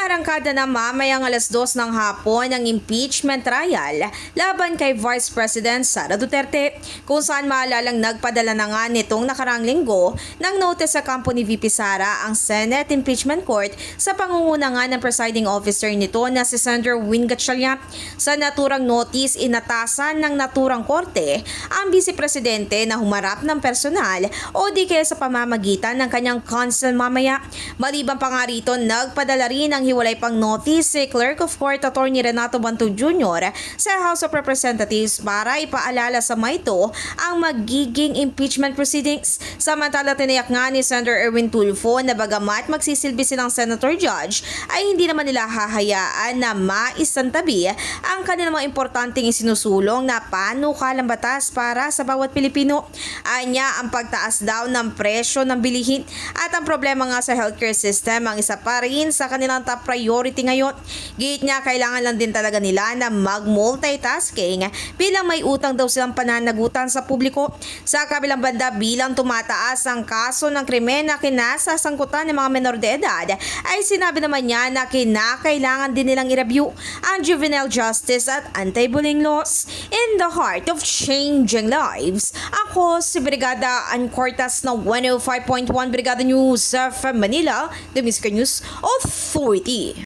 Arangkada na mamayang 2:00 ng hapon ang impeachment trial laban kay Vice President Sara Duterte, kung saan maalalang nagpadala na nga nitong nakarang linggo ng notice sa kampo ni VP Sara ang Senate Impeachment Court sa pangunguna nga ng presiding officer nito na si Senator Win Gatchalian. Sa naturang notice, inatasan ng naturang korte ang Vice Presidente na humarap ng personal o di kaya sa pamamagitan ng kanyang counsel mamaya. Maliban pa nga rito, nagpadala rin ang hiwalay pang notice si Clerk of Court Attorney Renato Bantog Jr. sa House of Representatives para ipaalala sa ito ang magiging impeachment proceedings. Samantala, tiniyak nga ni Senator Erwin Tulfo na bagamat magsisilbi silang senator judge ay hindi naman nila hahayaan na maisantabi ang kanilang mga importanteng isinusulong na panukalang batas para sa bawat Pilipino. Anya, ang pagtaas daw ng presyo ng bilihin at ang problema nga sa healthcare system ang isa pa rin sa kanilang top priority ngayon. Gate niya, kailangan lang din talaga nila na mag-multitasking bilang may utang daw silang pananagutan sa publiko. Sa kabilang banda, bilang tumataas ang kaso ng krimen na kinasasangkutan ng mga menor de edad, ay sinabi naman niya na kinakailangan din nilang i-review ang juvenile justice at anti-bullying laws. In the heart of changing lives, ako si Brigada Ann Cortas ng 105.1 Brigada News of Manila, the Music News Authority.